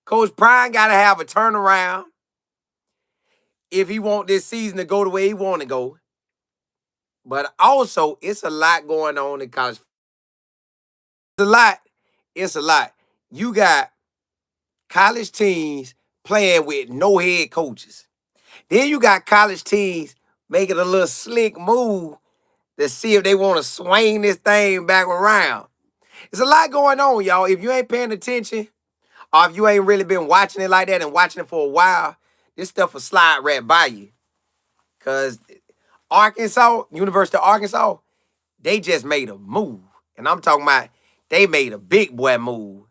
Coach Prime got to have a turnaround if he want this season to go the way he want to go. But also, it's a lot going on in college. It's a lot. It's a lot. You got college teams playing with no head coaches. Then you got college teams making a little slick move to see if they want to swing this thing back around. There's a lot going on, y'all. If you ain't paying attention, or if you ain't really been watching it like that and watching it for a while, this stuff will slide right by you. Because Arkansas, University of Arkansas, they just made a move. And I'm talking about they made a big boy move.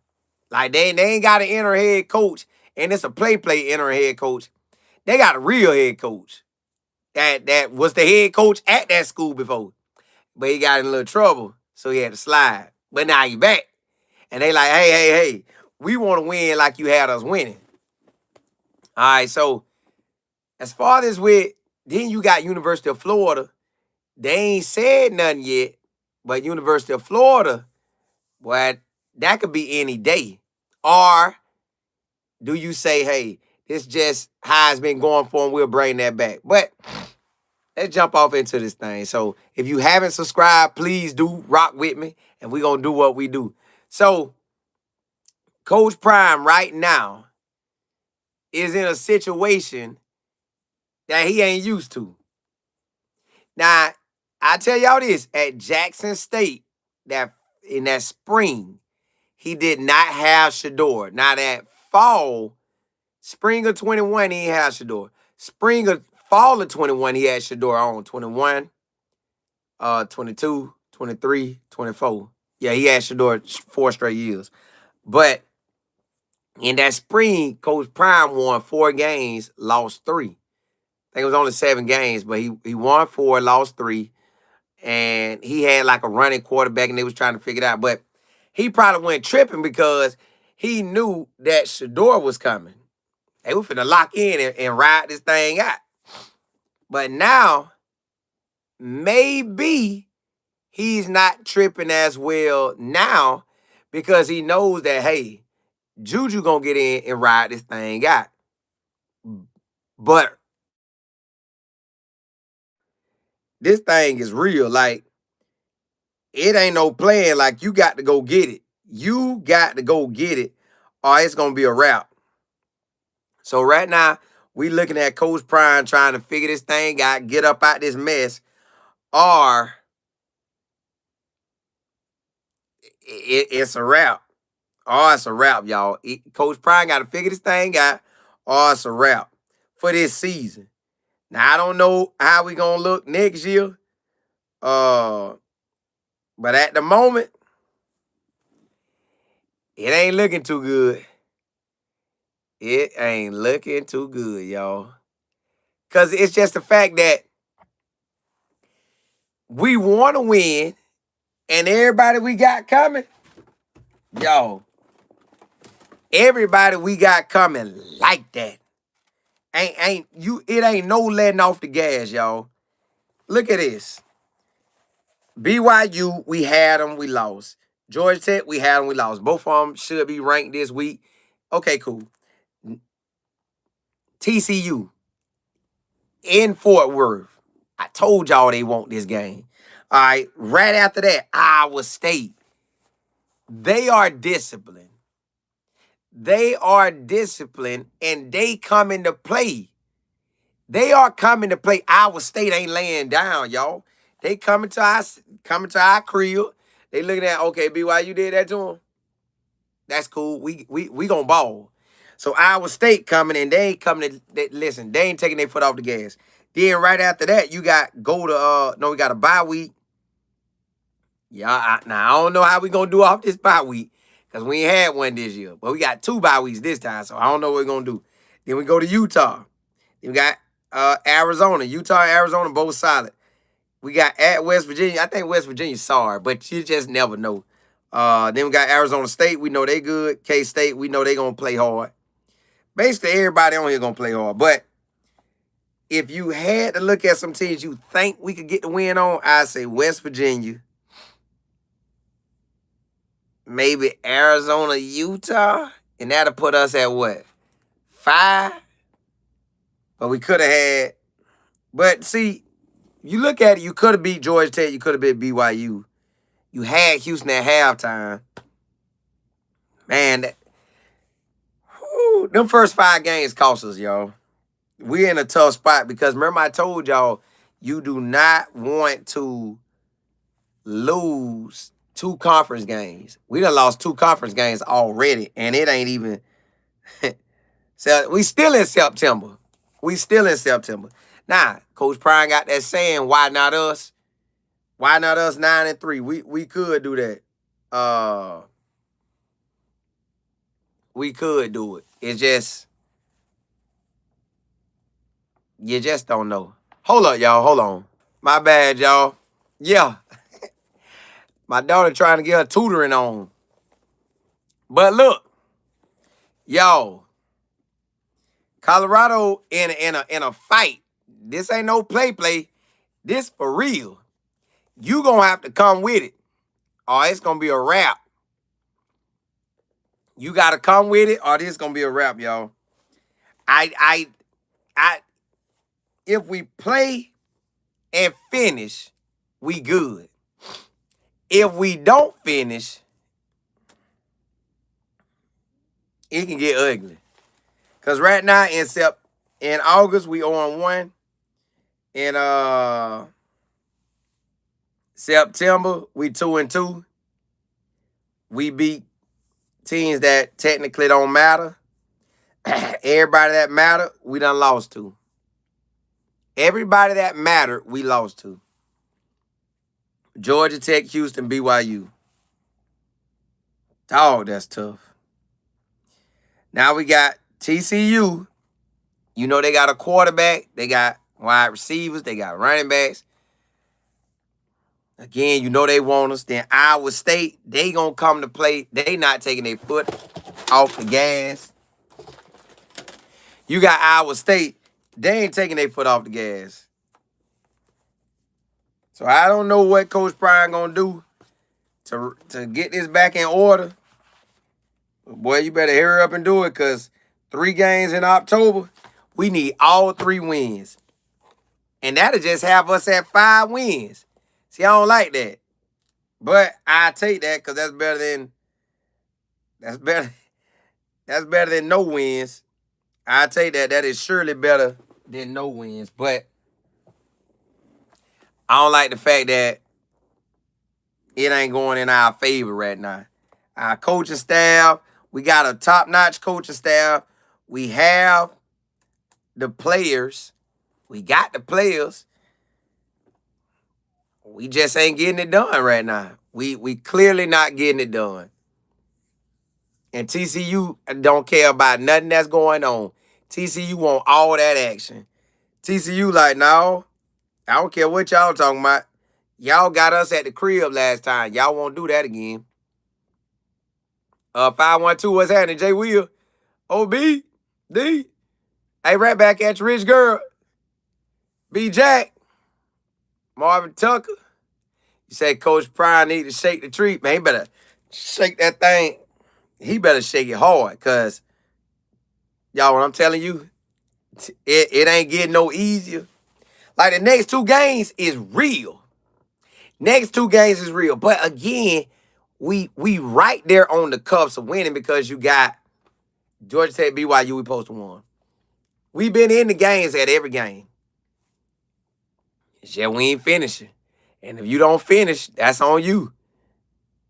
Like they ain't got an interim head coach, and it's a play interim head coach. They got a real head coach that was the head coach at that school before. But he got in a little trouble, so he had to slide. But now he back. And they like, hey, we want to win like you had us winning. All right, so as far as with, then you got University of Florida. They ain't said nothing yet, but University of Florida, boy, that could be any day. Or do you say, hey, this just how it's been going for him, we'll bring that back. But let's jump off into this thing. So if you haven't subscribed, please do rock with me, and we're going to do what we do. So Coach Prime right now is in a situation that he ain't used to. Now, I tell y'all this, at Jackson State, that in that spring, he did not have Shedeur. Now that spring of 21, he didn't have Shedeur. Fall of 21, he had Shedeur on 21, 22, 23, 24. Yeah, he had Shedeur 4 straight years. But in that spring, Coach Prime won 4 games, lost 3. I think it was only 7 games, but he won 4, lost 3. And he had like a running quarterback, and they was trying to figure it out. But he probably went tripping because he knew that Shedeur was coming. They were finna lock in and ride this thing out. But now, maybe he's not tripping as well now because he knows that, hey, Juju gonna get in and ride this thing out. But this thing is real. Like, it ain't no playing. Like, you got to go get it. You got to go get it, or it's gonna be a wrap. So right now, we looking at Coach Prime trying to figure this thing out, get up out this mess, or it's a wrap. Or it's a wrap, y'all. Coach Prime got to figure this thing out, or it's a wrap for this season. Now, I don't know how we going to look next year, but at the moment, it ain't looking too good. It ain't looking too good, y'all. Because it's just the fact that we want to win, and everybody we got coming, y'all, everybody we got coming like that. It ain't no letting off the gas, y'all. Look at this. BYU, we had them, we lost. Georgia Tech, we had them, we lost. Both of them should be ranked this week. Okay, cool. TCU in Fort Worth. I told y'all they want this game. All right, right after that, Iowa State. They are disciplined. They are disciplined, and they come into play. They are coming to play. Iowa State ain't laying down, y'all. They coming to our crib. They looking at, okay, BYU did that to them. That's cool. We gonna ball. So Iowa State coming, and they ain't coming to listen. They ain't taking their foot off the gas. Then right after that, you got we got a bye week. Yeah, now I don't know how we gonna do off this bye week because we ain't had one this year. But we got 2 bye weeks this time, so I don't know what we're gonna do. Then we go to Utah. Then we got Arizona. Utah and Arizona both solid. We got at West Virginia. I think West Virginia's sorry, but you just never know. Then we got Arizona State. We know they good. K-State, we know they going to play hard. Basically, everybody on here going to play hard. But if you had to look at some teams you think we could get the win on, I'd say West Virginia. Maybe Arizona, Utah. And that'll put us at what? 5? But we could have had. But see, you look at it, you could have beat Georgia Tech, you could have beat BYU. You had Houston at halftime. Man, them first 5 games cost us, y'all. We're in a tough spot because remember I told y'all, you do not want to lose 2 conference games. We done lost 2 conference games already, and it ain't even. So we still in September. Now, Coach Prime got that saying, why not us? Why not us 9-3? We could do that. We could do it. It's just, you just don't know. Hold up, y'all. Hold on. My bad, y'all. Yeah. My daughter trying to get her tutoring on. But look, y'all, Colorado in a fight. This ain't no play. This for real. You gonna have to come with it, or it's gonna be a wrap. You gotta come with it, or this gonna be a wrap, y'all. If we play and finish, we good. If we don't finish, it can get ugly. Cause right now in August we 0-1. In September we 2-2. We beat teams that technically don't matter. Everybody that matter, we done lost to. Everybody that mattered, we lost to. Georgia Tech, Houston, BYU. Dog, that's tough. Now we got TCU. You know they got a quarterback. They got wide receivers. They got running backs. Again, you know they want us. Then Iowa State, they going to come to play. They not taking their foot off the gas. You got Iowa State. They ain't taking their foot off the gas. So I don't know what Coach Prime going to do to get this back in order. Boy, you better hurry up and do it because 3 games in October, we need all 3 wins. And that'll just have us at 5 wins. See, I don't like that. But I take that because that's better than no wins. I take that. That is surely better than no wins. But I don't like the fact that it ain't going in our favor right now. Our coaching staff, we got a top-notch coaching staff. We have the players. We got the players. We just ain't getting it done right now. We clearly not getting it done. And TCU don't care about nothing that's going on. TCU want all that action. TCU like, no, I don't care what y'all talking about. Y'all got us at the crib last time. Y'all won't do that again. 512, what's happening? Jay Will, OB, D. Hey, right back at you, Rich Girl. B Jack. Marvin Tucker. You say Coach Prime need to shake the tree. Man, he better shake that thing. He better shake it hard because, y'all, what I'm telling you, it ain't getting no easier. Like, the next 2 games is real. But, again, we right there on the cuffs of winning because you got Georgia Tech, BYU, we supposed to win. We been in the games at every game. It's just we ain't finishing. And if you don't finish, that's on you.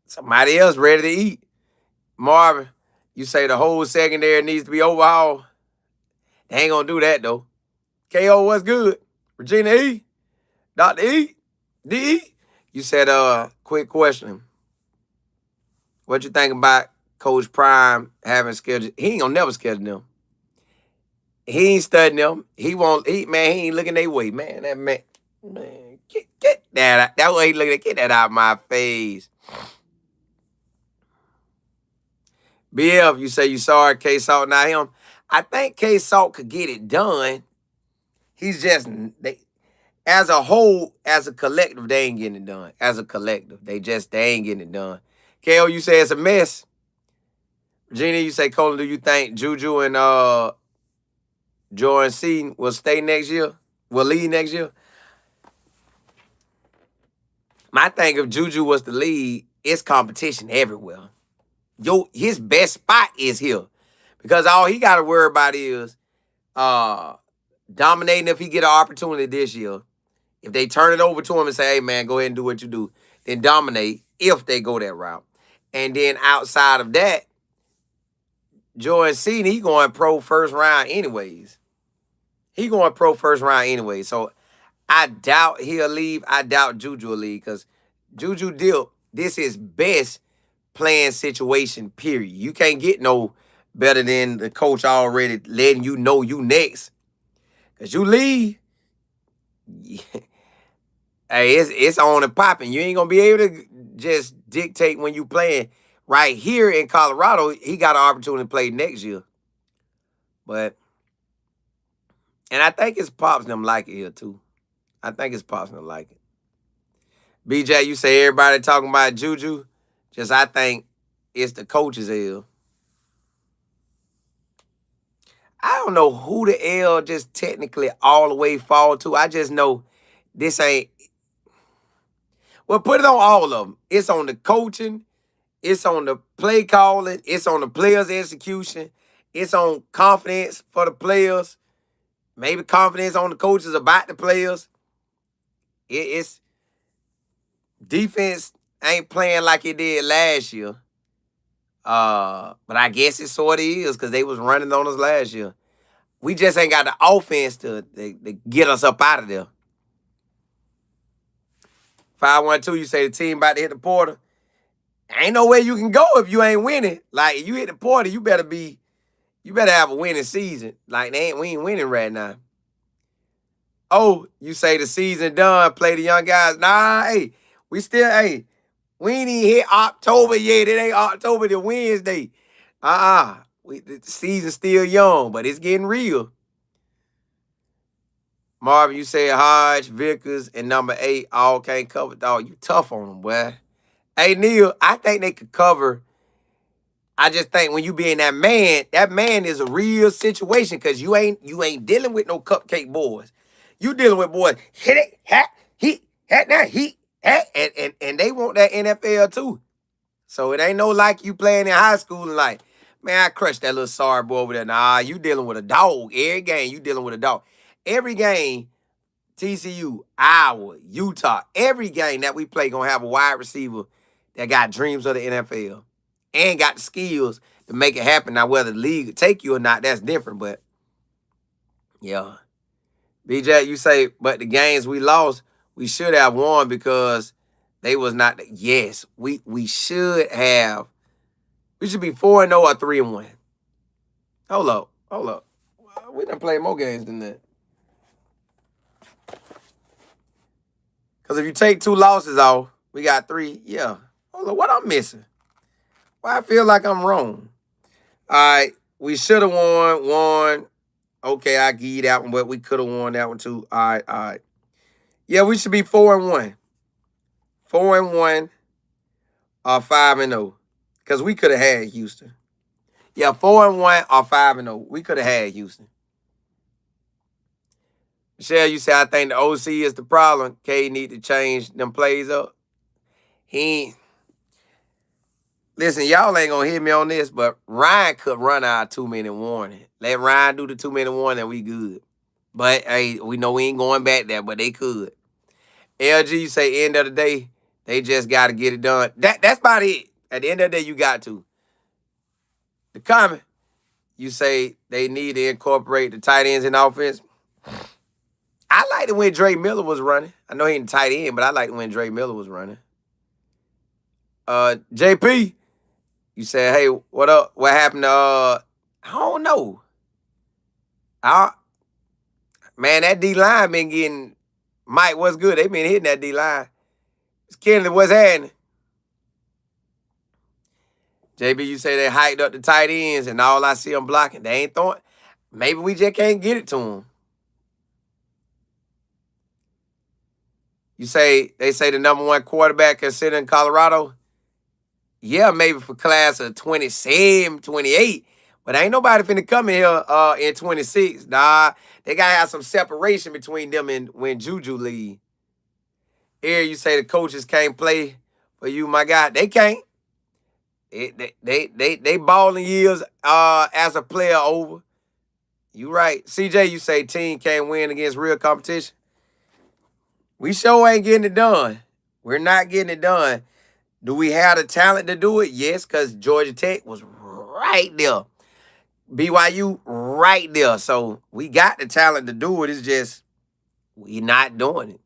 Somebody else ready to eat. Marvin, you say the whole secondary needs to be overhauled. They ain't gonna do that though. KO, what's good? Regina E, Dr. E, D. You said quick question. What you think about Coach Prime having scheduled? He ain't gonna never schedule them. He ain't studying them. He ain't looking their way. Man, get that out. That way he looking at, get that out of my face. BF, you say you sorry K-Salt, not him. I think K-Salt could get it done. He's just, as a whole, as a collective, they ain't getting it done. As a collective, they ain't getting it done. KO, you say it's a mess. Virginia, you say, Colin, do you think Juju and Jordan C will stay next year? Will lead next year? My thing, if Juju was the lead, it's competition everywhere. His best spot is here. Because all he got to worry about is dominating if he get an opportunity this year. If they turn it over to him and say, hey, man, go ahead and do what you do, then dominate if they go that route. And then outside of that, Jordan C, he going pro first round anyways. He going pro first round anyway. So I doubt he'll leave. I doubt Juju will leave because Juju Dip, this is best playing situation, period. You can't get no better than the coach already letting you know you next. Because you leave, hey, it's on and popping. You ain't going to be able to just dictate when you playing. Right here in Colorado, he got an opportunity to play next year. But, and I think his pops them like it here too. I think his pops them like it. BJ, you say everybody talking about Juju. Just I think it's the coaches' L. I don't know who the L just technically all the way fall to. I just know this ain't. Well, put it on all of them. It's on the coaching. It's on the play calling. It's on the players' execution. It's on confidence for the players. Maybe confidence on the coaches about the players. It's defense ain't playing like it did last year. But I guess it sort of is because they was running on us last year. We just ain't got the offense to get us up out of there. 512, you say the team about to hit the portal. Ain't no way you can go if you ain't winning. Like, if you hit the portal, you better have a winning season. Like, we ain't winning right now. Oh, you say the season done, play the young guys. Nah, hey, we ain't even hit October yet. It ain't October to Wednesday. The season's still young, but it's getting real. Marvin, you said Hodge, Vickers, and number 8 all can't cover. Dog, you tough on them, boy. Hey, Neil, I think they could cover. I just think when you being that man is a real situation because you ain't dealing with no cupcake boys. You dealing with boys, hit it, hat, now, and they want that NFL too. So it ain't no like you playing in high school and like, man, I crushed that little sorry boy over there. Nah, you dealing with a dog. Every game, you dealing with a dog. Every game, TCU, Iowa, Utah, every game that we play gonna have a wide receiver that got dreams of the NFL and got the skills to make it happen. Now, whether the league take you or not, that's different. But yeah, BJ, you say, but the games we lost, we should have won because they was not. Yes, we should have. We should be 4-0 or 3-1. Hold up. We done played more games than that. Because if you take 2 losses off, we got 3. Yeah. Hold up, what I'm missing? Why I feel like I'm wrong? All right, we should have won. Okay, I give you that one, but we could have won that one too. All right. Yeah, we should be 4-1. 4-1 or 5-0. Because we could have had Houston. Yeah, 4-1 or 5-0. We could have had Houston. Michelle, you say I think the OC is the problem. K need to change them plays up. Listen, y'all ain't gonna hit me on this, but Ryan could run our 2-minute warning. Let Ryan do the 2-minute warning and we good. But hey, we know we ain't going back there, but they could. LG, you say end of the day, they just gotta get it done. That's about it. At the end of the day, you got to. The comment, you say they need to incorporate the tight ends in offense. I liked it when Dre Miller was running. I know he ain't tight end, but I liked it when Dre Miller was running. JP, you said, hey, what up? What happened to, I don't know. Man, that D-line been getting, Mike, what's good? They been hitting that D-line. Kennedy, what's happening? JB, you say they hiked up the tight ends and all I see them blocking. They ain't throwing. Maybe we just can't get it to them. You say, they say the number 1 quarterback considered in Colorado. Yeah, maybe for class of 27, 28. But ain't nobody finna come in here in 26. Nah, they gotta have some separation between them and when Juju leave. Here you say the coaches can't play for you, my guy. They can't. They balling years as a player over. You right. CJ, you say team can't win against real competition. We sure ain't getting it done. We're not getting it done. Do we have the talent to do it? Yes, because Georgia Tech was right there. BYU right there. So we got the talent to do it. It's just we not doing it.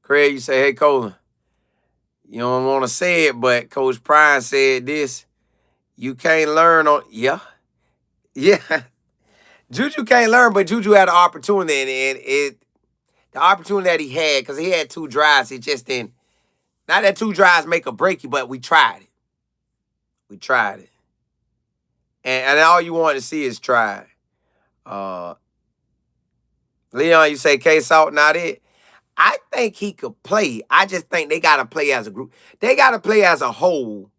Craig, you say, hey, Colin, you don't want to say it, but Coach Prime said this. You can't learn on, yeah. Yeah. Juju can't learn, but Juju had an opportunity, and the opportunity that he had, because he had 2 drives, it just didn't. Not that 2 drives make or break you, but we tried it. We tried it. And all you want to see is try. Leon, you say K-Salt not it? I think he could play. I just think they got to play as a group. They got to play as a whole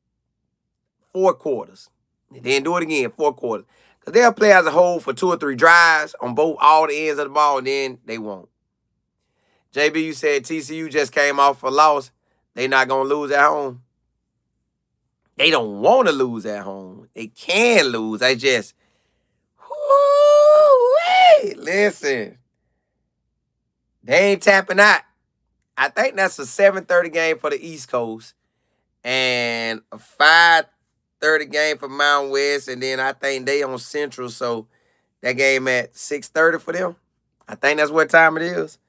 4 quarters. Then do it again, 4 quarters. Because they'll play as a whole for 2 or 3 drives on all the ends of the ball, and then they won't. JB, you said TCU just came off a loss. They not going to lose at home. They don't want to lose at home. They can lose. They just, listen. They ain't tapping out. I think that's a 7:30 game for the East Coast and a 5:30 game for Mountain West, and then I think they on Central, so that game at 6:30 for them. I think that's what time it is.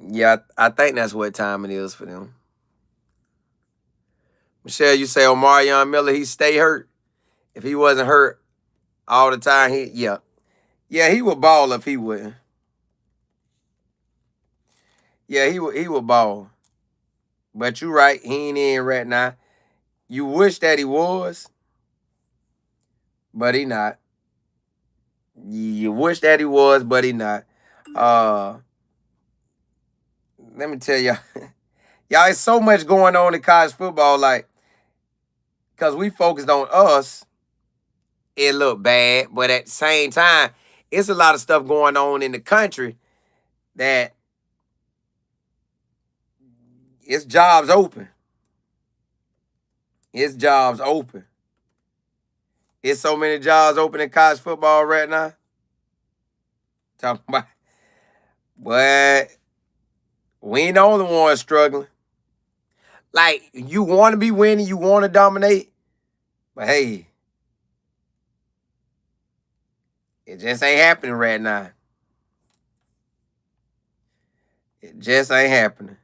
Yeah, I think that's what time it is for them. Michelle, you say Omarion Miller, he stay hurt. If he wasn't hurt all the time, yeah, he would ball if he wouldn't. Yeah, he would ball. But you right, he ain't in right now. You wish that he was, but he not. You wish that he was, but he not. Let me tell y'all, y'all, it's so much going on in college football, like, because we focused on us, it looked bad, but at the same time, it's a lot of stuff going on in the country that it's jobs open. It's jobs open. It's so many jobs open in college football right now. Talking about, but we ain't the only ones struggling. Like, you want to be winning, you want to dominate, but hey, it just ain't happening right now. It just ain't happening.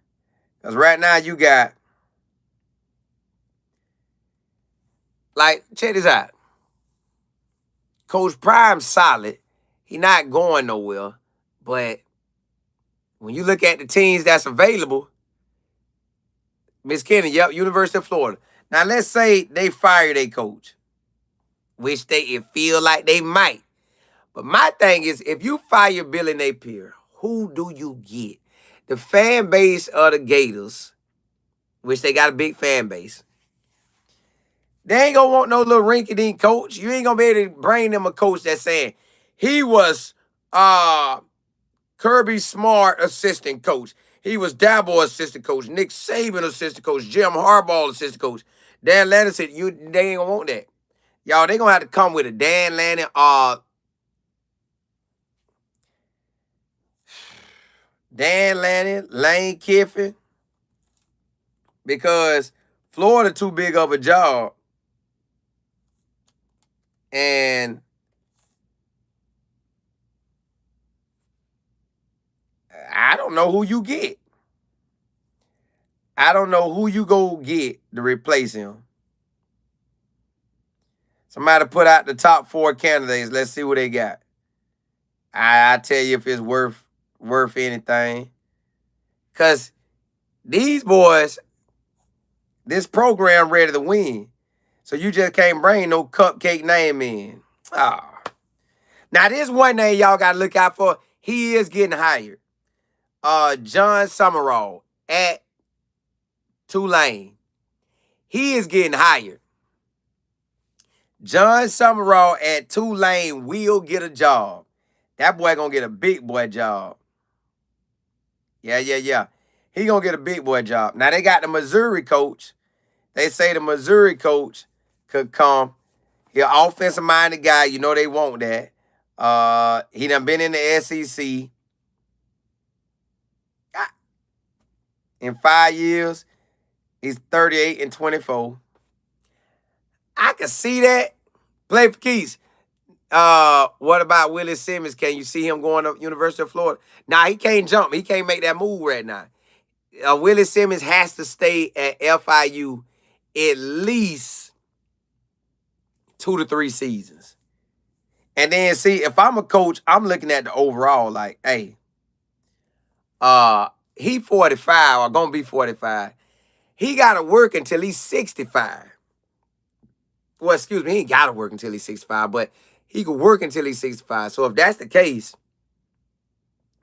Because right now you got, like, check this out. Coach Prime's solid. He not going nowhere. But when you look at the teams that's available, Miss Kenny, yep, University of Florida. Now, let's say they fire their coach, which it feel like they might. But my thing is, if you fire Billy Napier, who do you get? The fan base of the Gators, which they got a big fan base, they ain't going to want no little rinky-dink coach. You ain't going to be able to bring them a coach that's saying he was Kirby Smart assistant coach. He was Dabo assistant coach. Nick Saban assistant coach. Jim Harbaugh assistant coach. Dan Lanning said, they ain't going to want that. Y'all, they going to have to come with a Dan Lanning Dan Lanning, Lane Kiffin, because Florida too big of a job. And I don't know who you get. I don't know who you go get to replace him. Somebody put out the top 4 candidates. Let's see what they got. I tell you if it's worth anything. Because these boys, this program ready to win. So you just can't bring no cupcake name in. Now, this one name y'all got to look out for. He is getting hired. John Summerall at Tulane. He is getting hired. John Summerall at Tulane will get a job. That boy gonna get a big boy job. Yeah. He gonna get a big boy job. Now they got the Missouri coach. They say the Missouri coach could come. He an offensive minded guy. You know they want that. He done been in the SEC. In 5 years, he's 38 and 24. I can see that. Play for keys. What about Willie Simmons? Can you see him going to University of Florida? Nah, he can't jump. He can't make that move right now. Willie Simmons has to stay at FIU at least 2 to 3 seasons. And then see, if I'm a coach, I'm looking at the overall like, hey, he 45 or gonna be 45. He gotta work until he's 65. Well, excuse me, he ain't gotta work until he's 65, but he could work until he's 65. So if that's the case,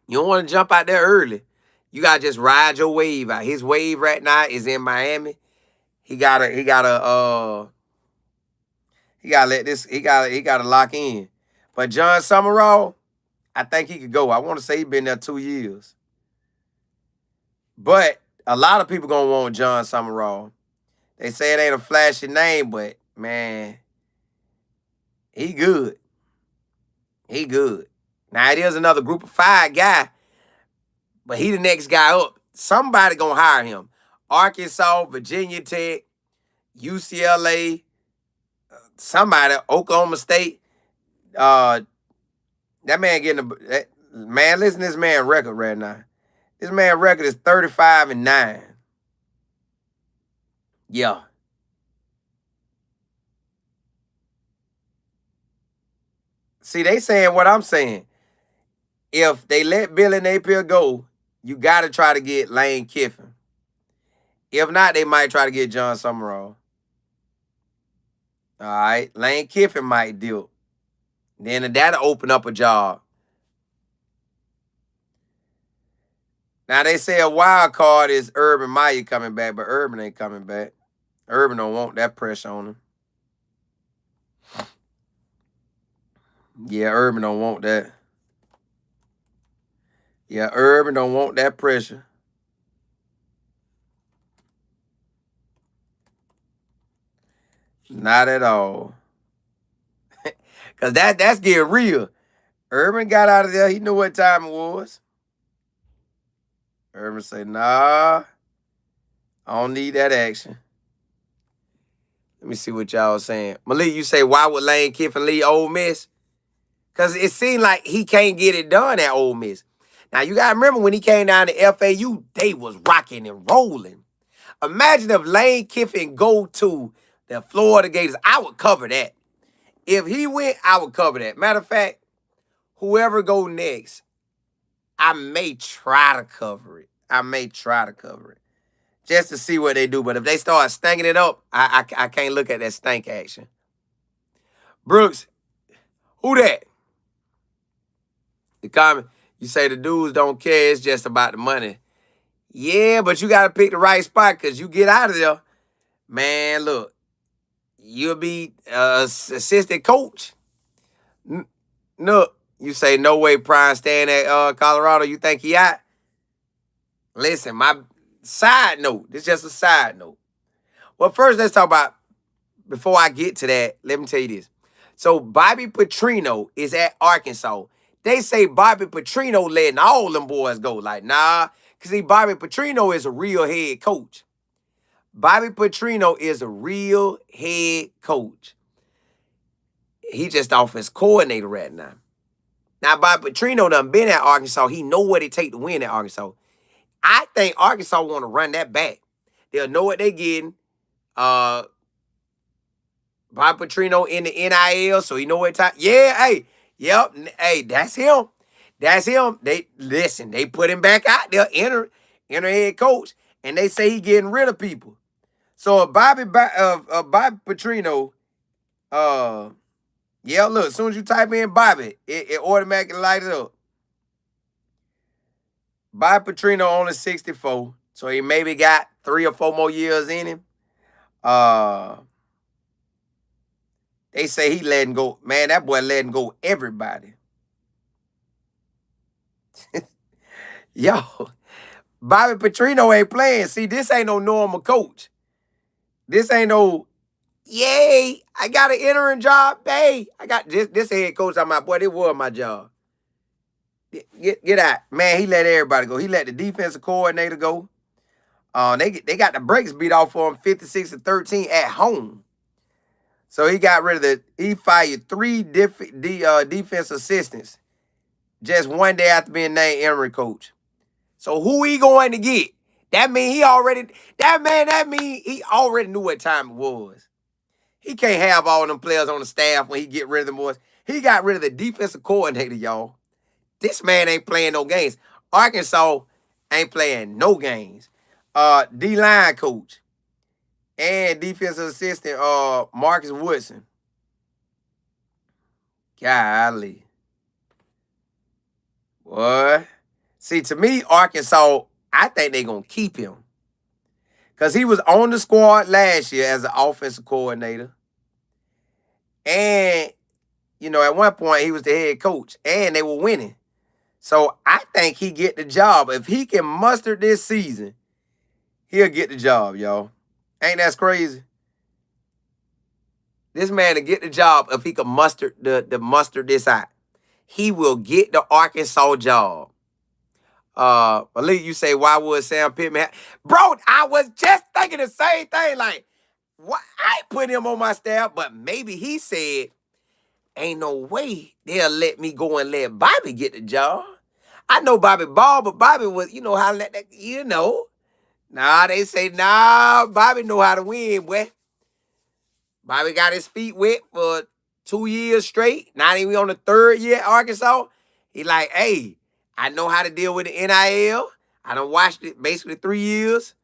you don't want to jump out there early. You gotta just ride your wave out. His wave right now is in Miami. He gotta lock in. But John Summerall, I think he could go. I want to say he's been there 2 years. But a lot of people gonna want John Summerall. They say it ain't a flashy name, but man, he good. He good. Now it is another group of 5 guy, but he the next guy up. Somebody gonna hire him. Arkansas, Virginia Tech, UCLA, somebody, Oklahoma State. That man getting man, listen to this man record right now. This man record is 35 and 9. Yeah. See, they saying what I'm saying. If they let Billy Napier go, you got to try to get Lane Kiffin. If not, they might try to get John Summerall. All right. Lane Kiffin might do it. Then that'll open up a job. Now, they say a wild card is Urban Meyer coming back, but Urban ain't coming back. Urban don't want that pressure on him. Yeah, Urban don't want that. Yeah, Urban don't want that pressure. Not at all. Because that's getting real. Urban got out of there. He knew what time it was. Urban said, nah, I don't need that action. Let me see what y'all saying. Malik, you say, why would Lane Kiffin leave Ole Miss? Because it seemed like he can't get it done at Ole Miss. Now, you got to remember when he came down to FAU, they was rocking and rolling. Imagine if Lane Kiffin go to the Florida Gators. I would cover that. If he went, I would cover that. Matter of fact, whoever go next, I may try to cover it. Just to see what they do. But if they start stinking it up, I can't look at that stink action. Brooks, who that? The comment, you say the dudes don't care. It's just about the money. Yeah, but you got to pick the right spot because you get out of there. Man, look, you'll be assistant coach. No, you say no way Prime staying at Colorado. You think he out? Listen, my side note. This is just a side note. Well, first, let's talk about, before I get to that, let me tell you this. So, Bobby Petrino is at Arkansas. They say Bobby Petrino letting all them boys go. Like, nah, because see, Bobby Petrino is a real head coach. Bobby Petrino is a real head coach. He just offense coordinator right now. Now, Bobby Petrino done been at Arkansas. He know what it take to win at Arkansas. I think Arkansas want to run that back. They'll know what they're getting. Bobby Petrino in the NIL, so you know what time. Yeah, hey, yep, hey, that's him. That's him. They listen. They put him back out there, enter head coach, and they say he getting rid of people. So Bobby Petrino, yeah, look, as soon as you type in Bobby, it automatically lights up. Bobby Petrino only 64, so he maybe got 3 or 4 more years in him. Uh, they say he letting go. Man, that boy letting go everybody. Yo, Bobby Petrino ain't playing. See, this ain't no normal coach. This ain't no, yay, I got an interim job. Hey, I got this head coach on my boy. This was my job. Get out. Man, he let everybody go. He let the defensive coordinator go. They got the brakes beat off for him 56-13 at home. So he fired 3 different defense assistants just one day after being named interim coach. So who he going to get? That mean he already knew what time it was. He can't have all them players on the staff when he get rid of them boys. He got rid of the defensive coordinator, y'all. This man ain't playing no games. Arkansas ain't playing no games. D-line coach and defensive assistant Marcus Woodson. Golly. What? See, to me, Arkansas, I think they're going to keep him. Because he was on the squad last year as an offensive coordinator. And, at one point, he was the head coach. And they were winning. So, I think he get the job. If he can muster this season, he'll get the job, y'all. Ain't that crazy? This man to get the job if he can muster this out. He will get the Arkansas job. Malik, you say, why would Sam Pittman Bro, I was just thinking the same thing. Like, what? I put him on my staff, but maybe he said, ain't no way they'll let me go and let Bobby get the job. I know Bobby ball, but Bobby was, how to let that, Nah, they say, nah, Bobby know how to win, boy. Bobby got his feet wet for 2 years straight. Not even on the 3rd year at Arkansas. He like, hey, I know how to deal with the NIL. I done watched it basically 3 years.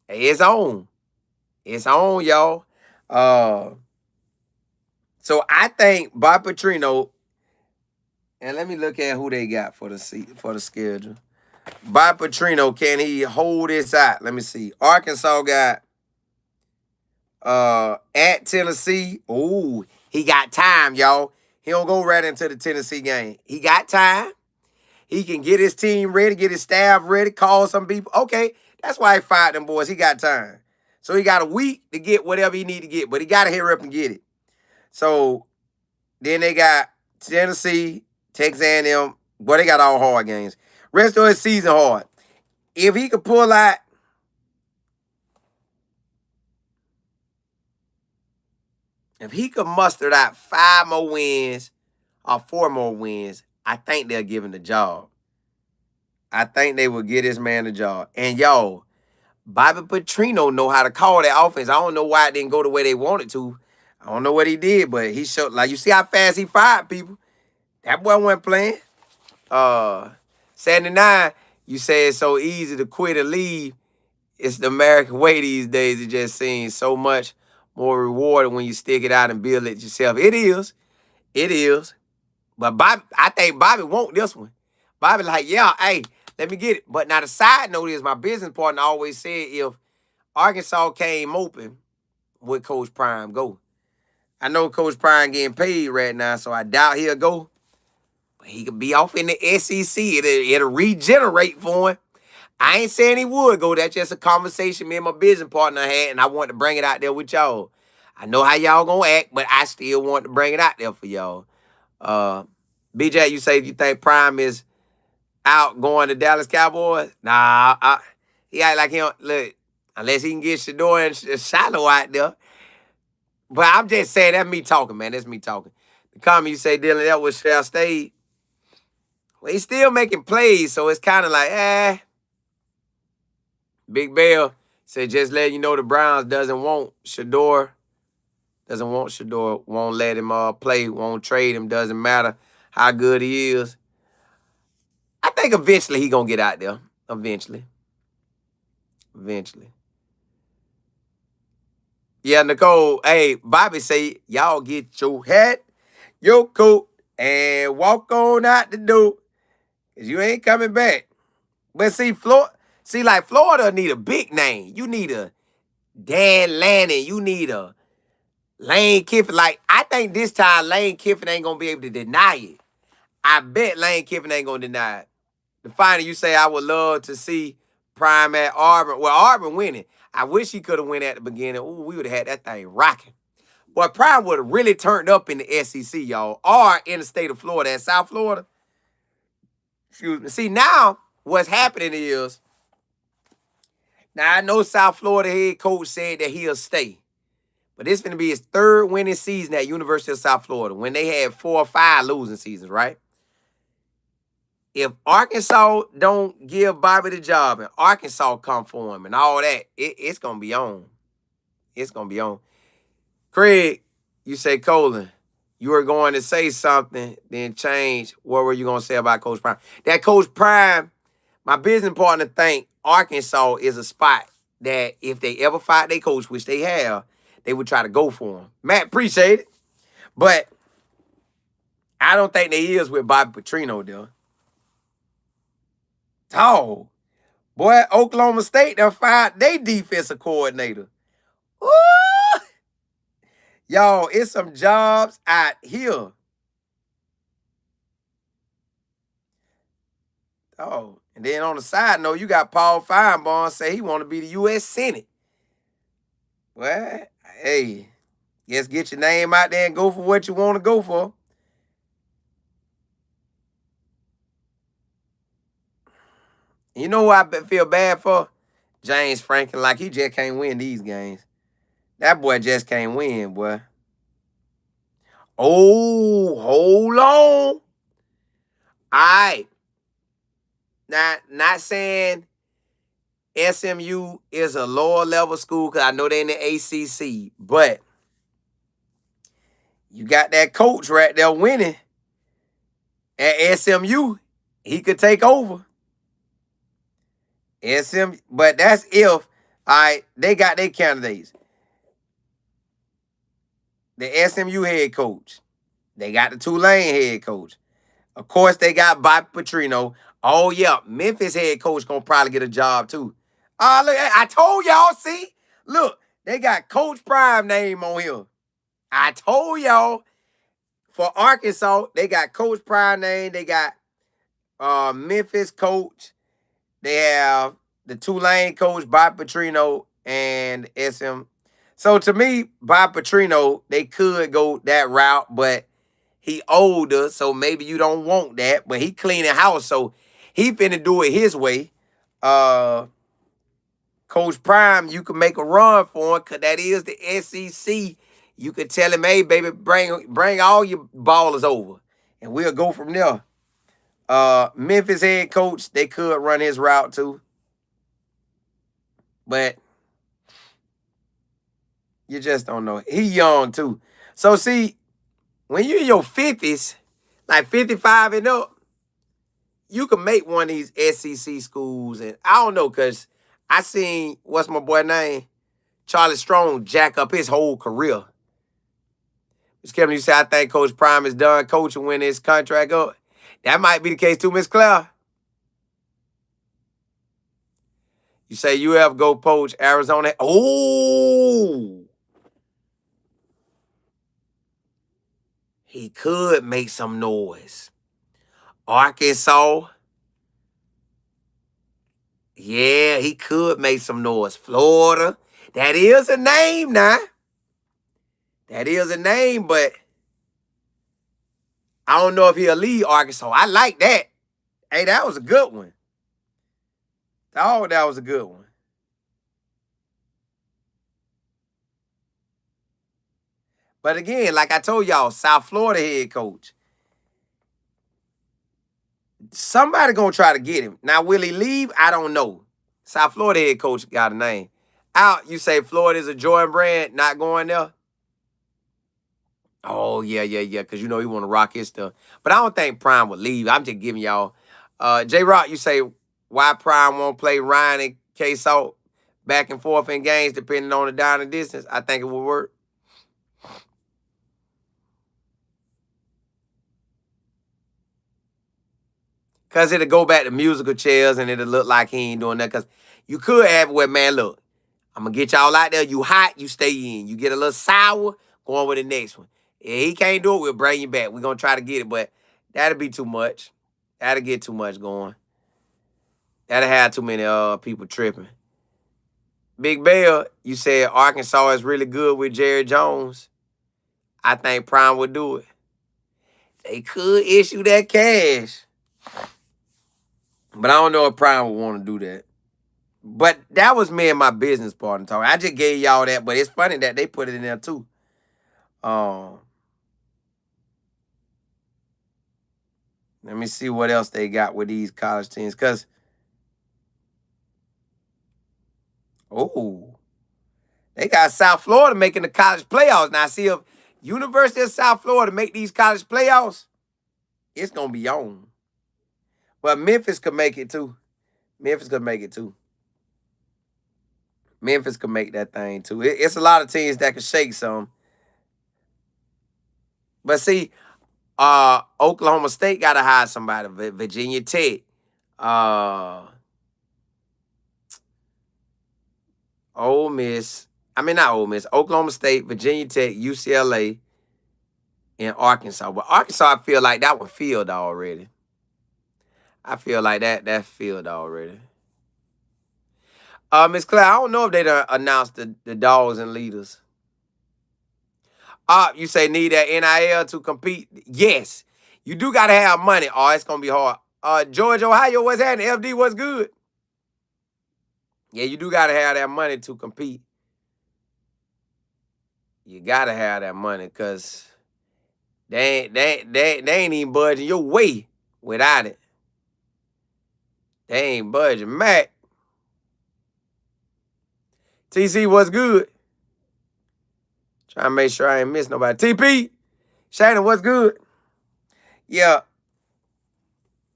Hey, it's on. It's on, y'all. So I think Bob Petrino, and let me look at who they got for the schedule. Bob Petrino, can he hold this out? Let me see. Arkansas got at Tennessee. Ooh, he got time, y'all. He don't go right into the Tennessee game. He got time. He can get his team ready, get his staff ready, call some people. Okay, that's why he fired them boys. He got time. So he got a week to get whatever he need to get, but he got to hurry up and get it. So then they got Tennessee, Texas A&M. Boy, they got all hard games. Rest of his season hard. If he could pull out, if he could muster out 5 more wins or 4 more wins, I think they'll give him the job. I think they will get this man the job. And y'all, Bobby Petrino know how to call that offense. I don't know why it didn't go the way they wanted to. I don't know what he did, but he showed, like, you see how fast he fired people. That boy wasn't playing. 79, you say it's so easy to quit and leave. It's the American way these days. It just seems so much more rewarding when you stick it out and build it yourself. It is. It is. But Bobby, I think Bobby want this one. Bobby like, yeah, hey, let me get it. But now the side note is my business partner always said if Arkansas came open, would Coach Prime go? I know Coach Prime getting paid right now, so I doubt he'll go. But he could be off in the SEC. It'll regenerate for him. I ain't saying he would go. That's just a conversation me and my business partner had, and I want to bring it out there with y'all. I know how y'all gonna act, but I still want to bring it out there for y'all. BJ, you say you think Prime is out going to Dallas Cowboys? Nah, he act like he don't, look, unless he can get Shador and Shiloh out there. But I'm just saying, that's me talking, man. That's me talking. The comment you say, Dylan, that was Shell State. Well, he's still making plays, so it's kind of like, Big Bell said, just letting you know the Browns doesn't want Shador. Won't let him play, won't trade him, doesn't matter how good he is. I think eventually he going to get out there. Eventually. Yeah, Nicole, hey, Bobby say, y'all get your hat, your coat, and walk on out the door, because you ain't coming back. But like Florida need a big name. You need a Dan Lanning. You need a Lane Kiffin. Like, I think this time Lane Kiffin ain't gonna be able to deny it. I bet Lane Kiffin ain't gonna deny it. The final, you say I would love to see Prime at Auburn. Well, Auburn winning. I wish he could have went at the beginning. Ooh, we would have had that thing rocking. But Prime would have really turned up in the SEC, y'all, or in the state of Florida, at South Florida. Excuse me. See, now what's happening is, now I know South Florida head coach said that he'll stay. But this is going to be his third winning season at University of South Florida when they had 4 or 5 losing seasons, right? If Arkansas don't give Bobby the job and Arkansas come for him and all that, it's going to be on. It's going to be on. Craig, you say, Colin, you were going to say something, then change. What were you going to say about Coach Prime? That Coach Prime, my business partner think Arkansas is a spot that if they ever fight their coach, which they have, they would try to go for him. Matt, appreciate it. But I don't think they is with Bobby Petrino, though. Oh, boy, Oklahoma State done fired their defensive coordinator. Ooh! Y'all, it's some jobs out here. Oh, and then on the side note, you got Paul Feinbaum say he want to be the U.S. Senate. Well, hey, just get your name out there and go for what you want to go for. You know who I feel bad for? James Franklin. Like, he just can't win these games. That boy just can't win, boy. Oh, hold on. All right. Not saying SMU is a lower level school because I know they're in the ACC, but you got that coach right there winning at SMU. He could take over. But that's if, they got their candidates. The SMU head coach. They got the Tulane head coach. Of course, they got Bobby Petrino. Oh, yeah, Memphis head coach going to probably get a job, too. Look, I told y'all, see? Look, they got Coach Prime name on here. I told y'all, for Arkansas, they got Coach Prime name. They got Memphis coach. They have the Tulane coach, Bob Petrino, and SM. So to me, Bob Petrino, they could go that route, but he older, so maybe you don't want that. But he cleaning house, so he finna do it his way. Coach Prime, you can make a run for him, because that is the SEC. You could tell him, hey, baby, bring all your ballers over, and we'll go from there. Memphis head coach, they could run his route too. But you just don't know. He young too. So see, when you're in your 50s, like 55 and up, you can make one of these SEC schools. And I don't know, because I seen, what's my boy name? Charlie Strong jack up his whole career. Miss Kevin, you say, I think Coach Prime is done coaching when his contract up. That might be the case too, Miss Claire. You say UF go poach Arizona. Oh! He could make some noise. Arkansas. Yeah, he could make some noise. Florida. That is a name now. That is a name, but I don't know if he'll leave Arkansas. I like that. Hey, that was a good one. Oh, that was a good one. But again, like I told y'all, South Florida head coach. Somebody gonna try to get him. Now, will he leave? I don't know. South Florida head coach got a name. Out, you say Florida is a Jordan Brand, not going there? Oh, yeah, because you know he want to rock his stuff. But I don't think Prime will leave. I'm just giving y'all. J-Rock, you say why Prime won't play Ryan and K-Salt back and forth in games depending on the down and distance? I think it will work. Because it'll go back to musical chairs and it'll look like he ain't doing that. Because you could have it where, man, look, I'm going to get y'all out there. You hot, you stay in. You get a little sour, go on with the next one. If he can't do it, we'll bring you back. We're going to try to get it, but that'll be too much. That'll get too much going. That'll have too many people tripping. Big Bell, you said Arkansas is really good with Jerry Jones. I think Prime would do it. They could issue that cash. But I don't know if Prime would want to do that. But that was me and my business partner talking. I just gave y'all that, but it's funny that they put it in there too. Let me see what else they got with these college teams. Because, they got South Florida making the college playoffs. Now, see, if University of South Florida make these college playoffs, it's going to be on. But Memphis could make it too. Memphis could make it too. Memphis could make that thing too. It's a lot of teams that could shake some. But see, Oklahoma State got to hire somebody. Virginia Tech. Ole Miss. I mean, not Ole Miss. Oklahoma State, Virginia Tech, UCLA, and Arkansas. But Arkansas, I feel like that one filled already. I feel like that filled already. Miss Claire, I don't know if they done announced the dogs and leaders. You say need that NIL to compete? Yes. You do got to have money. It's going to be hard. George, Ohio, what's happening? FD, what's good? Yeah, you do got to have that money to compete. You got to have that money because they ain't even budging your way without it. They ain't budging. Mac. TC, what's good? Trying to make sure I ain't miss nobody. TP, Shannon, what's good? Yeah.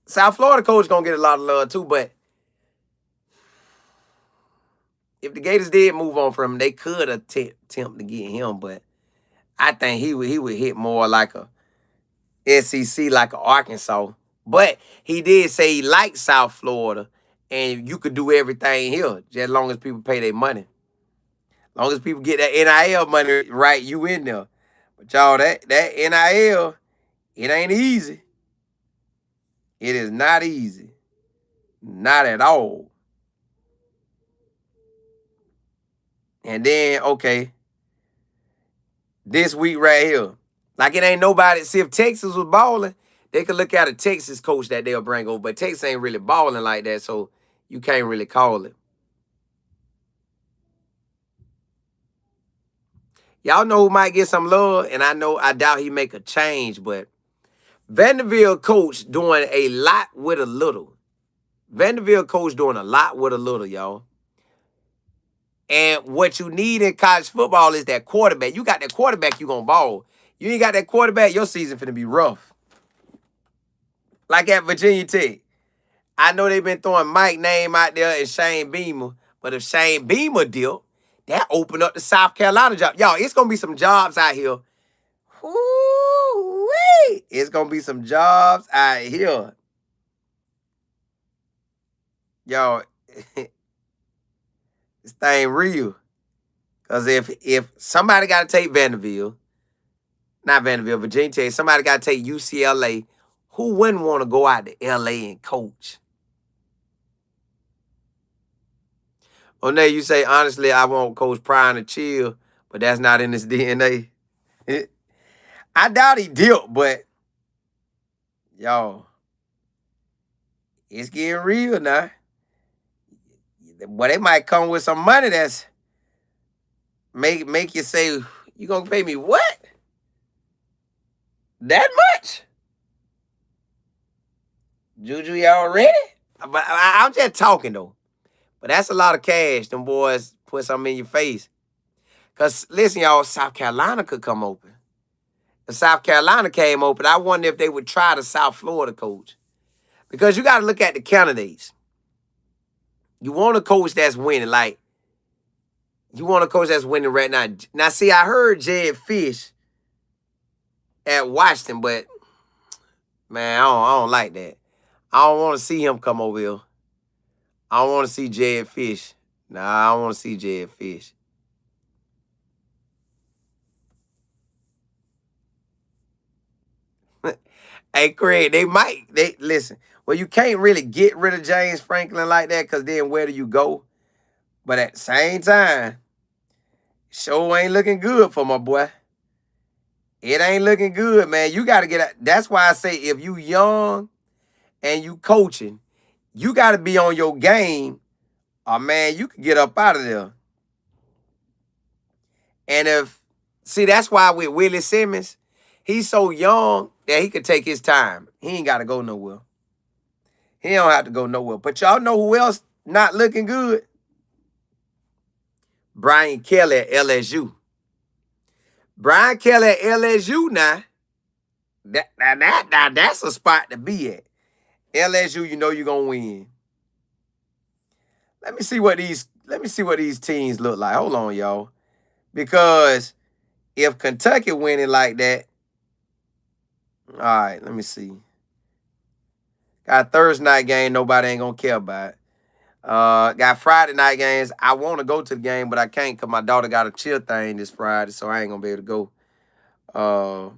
South Florida coach going to get a lot of love too, but if the Gators did move on from him, they could attempt to get him, but I think he would hit more like a SEC, like a Arkansas. But he did say he liked South Florida, and you could do everything here, just as long as people pay their money. As long as people get that NIL money right, you in there. But y'all, that NIL, it ain't easy. It is not easy. Not at all. And then, okay, this week right here, like it ain't nobody. See, if Texas was balling, they could look at a Texas coach that they'll bring over. But Texas ain't really balling like that, so you can't really call it. Y'all know who might get some love, and I doubt he make a change, but Vanderbilt coach doing a lot with a little. Vanderbilt coach doing a lot with a little, y'all. And what you need in college football is that quarterback. You got that quarterback, you gonna ball. You ain't got that quarterback, your season finna be rough. Like at Virginia Tech. I know they've been throwing Mike name out there and Shane Beamer, but if Shane Beamer deal, that open up the South Carolina job. Y'all, it's gonna be some jobs out here. Woo-wee. It's gonna be some jobs out here. Y'all, this thing real. Because if somebody got to take Virginia Tech, somebody got to take UCLA, who wouldn't want to go out to LA and coach? Nay, you say, honestly, I want Coach Prime to chill, but that's not in his DNA. I doubt he dipped, but, y'all, it's getting real now. But they might come with some money that's make you say, you gonna pay me what? That much? Juju, y'all ready? But I'm just talking, though. But that's a lot of cash. Them boys put something in your face. Because, listen, y'all, South Carolina could come open. If South Carolina came open, I wonder if they would try the South Florida coach. Because you got to look at the candidates. You want a coach that's winning. Like, you want a coach that's winning right now. Now, see, I heard Jed Fish at Washington, but, man, I don't like that. I don't want to see him come over here. I don't want to see Jed Fish. Nah, I don't want to see Jed Fish. Hey, Craig, they listen. Well, you can't really get rid of James Franklin like that, because then where do you go? But at the same time, show ain't looking good for my boy. It ain't looking good, man. You got to get out. That's why I say if you young and you coaching, you got to be on your game, or man, you can get up out of there. And that's why with Willie Simmons, he's so young that he could take his time. He ain't got to go nowhere. He don't have to go nowhere. But y'all know who else not looking good? Brian Kelly at LSU. Brian Kelly at LSU now. That's a spot to be at. LSU, you know you're gonna win. Let me see what these teams look like. Hold on, y'all. Because if Kentucky winning like that, all right, let me see. Got a Thursday night game, nobody ain't gonna care about. Got Friday night games. I want to go to the game, but I can't because my daughter got a chill thing this Friday, so I ain't gonna be able to go.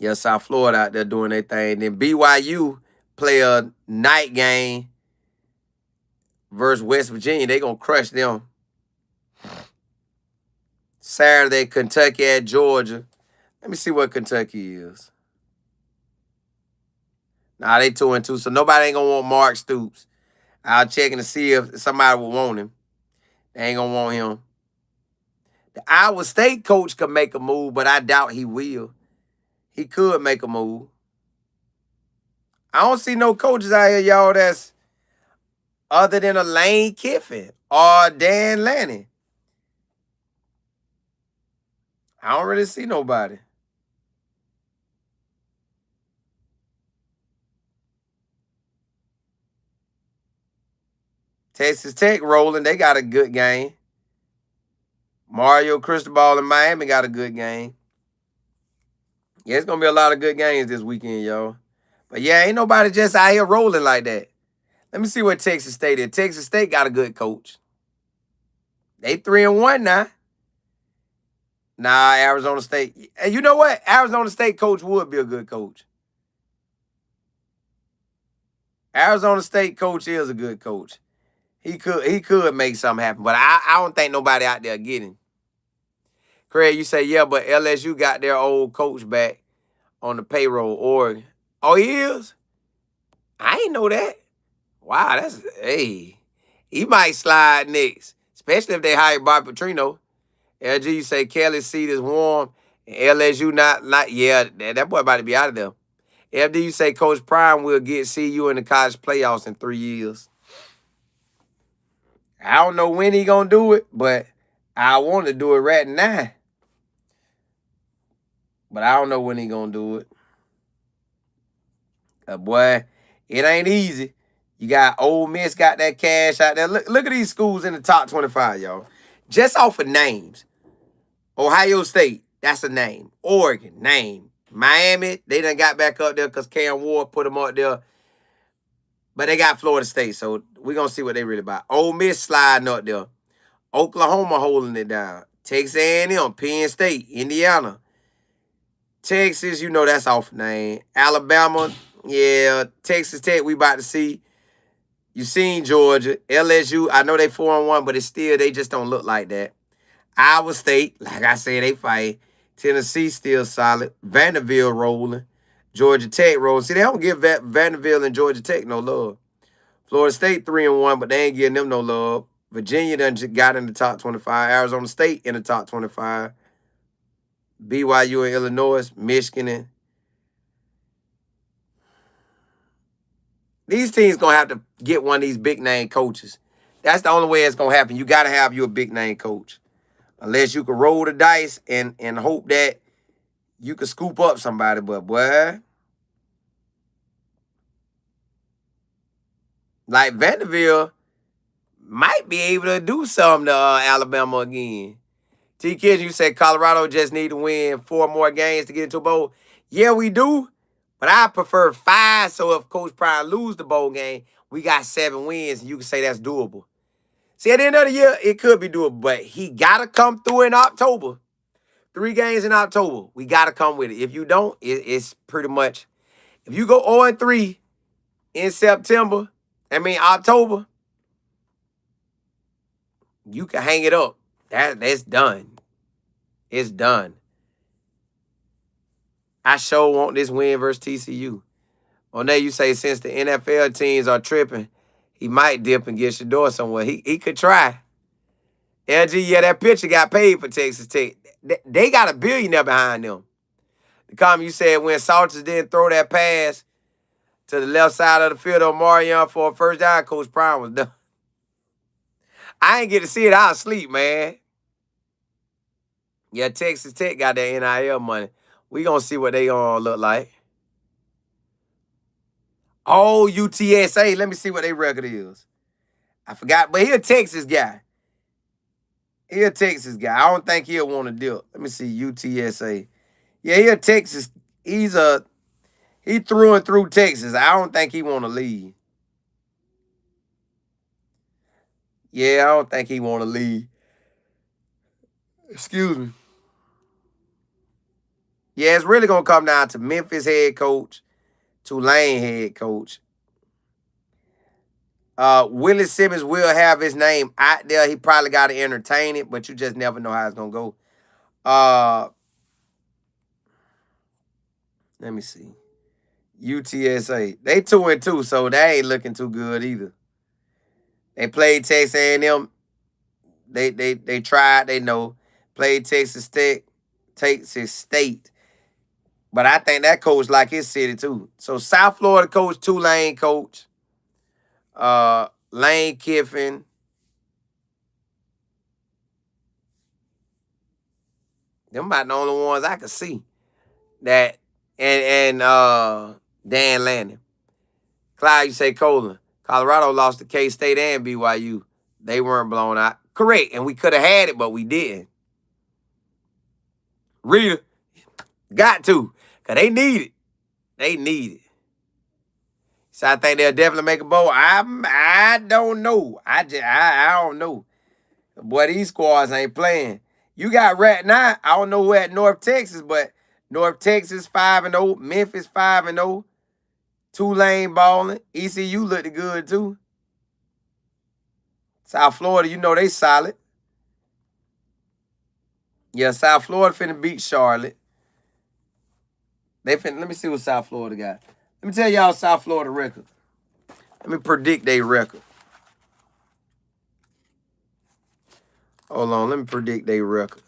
Yeah, South Florida out there doing their thing. Then BYU play a night game versus West Virginia. They gonna crush them. Saturday, Kentucky at Georgia. Let me see what Kentucky is. Nah, they 2-2, so nobody ain't gonna want Mark Stoops. I'll check to see if somebody will want him. They ain't gonna want him. The Iowa State coach could make a move, but I doubt he will. He could make a move. I don't see no coaches out here, y'all, that's other than a Lane Kiffin or Dan Lanning. I don't really see nobody. Texas Tech rolling. They got a good game. Mario Cristobal in Miami got a good game. Yeah, it's going to be a lot of good games this weekend, y'all. But yeah, ain't nobody just out here rolling like that. Let me see what Texas State is. Texas State got a good coach. They 3-1 now. Nah, Arizona State. And you know what? Arizona State coach would be a good coach. Arizona State coach is a good coach. He could make something happen, but I don't think nobody out there getting. Craig, you say, yeah, but LSU got their old coach back on the payroll, Oregon. Oh, he is? I ain't know that. Wow, hey. He might slide next, especially if they hire Bob Petrino. LG, you say Kelly's seat is warm, and LSU not yeah, that boy about to be out of there. FD, you say Coach Prime will see you in the college playoffs in 3 years. I don't know when he gonna do it, but I want to do it right now. But I don't know when he gonna do it. Boy, it ain't easy. You got Ole Miss got that cash out there. Look at these schools in the top 25, y'all. Just off of names. Ohio State, that's a name. Oregon, name. Miami, they done got back up there because Cam Ward put them up there. But they got Florida State, so we're going to see what they really about. Ole Miss sliding up there. Oklahoma holding it down. Texas A&M, Penn State, Indiana. Texas, you know that's off name. Alabama, yeah. Texas Tech, we about to see. You seen Georgia. LSU, I know they 4-1, but they just don't look like that. Iowa State, like I said, they fight. Tennessee still solid. Vanderbilt rolling. Georgia Tech rolling. See, they don't give Vanderbilt and Georgia Tech no love. Florida State 3-1, but they ain't giving them no love. Virginia done just got in the top 25. Arizona State in the top 25. BYU and Illinois, Michigan. These teams going to have to get one of these big-name coaches. That's the only way it's going to happen. You got to have you a big-name coach. Unless you can roll the dice and hope that you can scoop up somebody. But, boy, like Vanderbilt might be able to do something to Alabama again. T-Kids, you said Colorado just need to win 4 more games to get into a bowl. Yeah, we do. But I prefer 5, so if Coach Prime lose the bowl game, we got 7 wins, and you can say that's doable. See, at the end of the year, it could be doable, but he got to come through in October. 3 games in October. We got to come with it. If you don't, it's pretty much, if you go 0-3 in October, you can hang it up. That's done. It's done. I sure want this win versus TCU. On there, you say since the NFL teams are tripping, he might dip and get Shador somewhere. He could try. LG, yeah, that pitcher got paid for Texas Tech. They got a billionaire behind them. The comment you said when Salters didn't throw that pass to the left side of the field on Marion for a first down, Coach Prime was done. I ain't get to see it. I was asleep, man. Yeah, Texas Tech got that NIL money. We gonna see what they gonna look like. Oh, UTSA. Let me see what their record is. I forgot, but he a Texas guy. He a Texas guy. I don't think he'll want to deal. Let me see, UTSA. Yeah, he a Texas. He through and through Texas. I don't think he want to leave. Yeah, I don't think he want to leave. Excuse me. Yeah, it's really going to come down to Memphis head coach, Tulane head coach. Willie Simmons will have his name out there. He probably got to entertain it, but you just never know how it's going to go. Let me see. UTSA. They 2-2, so they ain't looking too good either. They played Texas A&M. They tried, they know. Played Texas Tech, Texas State. But I think that coach like his city too. So South Florida coach, Tulane coach, Lane Kiffin. Them about the only ones I could see. That and Dan Lanning. Clyde, you say Colin. Colorado lost to K-State and BYU. They weren't blown out. Correct. And we could have had it, but we didn't. Rita, got to. Because they need it. They need it. So I think they'll definitely make a bowl. I don't know. I don't know. Boy, these squads ain't playing. You got right now, I don't know who at North Texas, but North Texas 5-0, Memphis 5-0, Tulane balling, ECU looked good too. South Florida, you know they solid. Yeah, South Florida finna beat Charlotte. Let me see what South Florida got. Let me tell y'all South Florida record. Let me predict their record. Hold on, let me predict their record.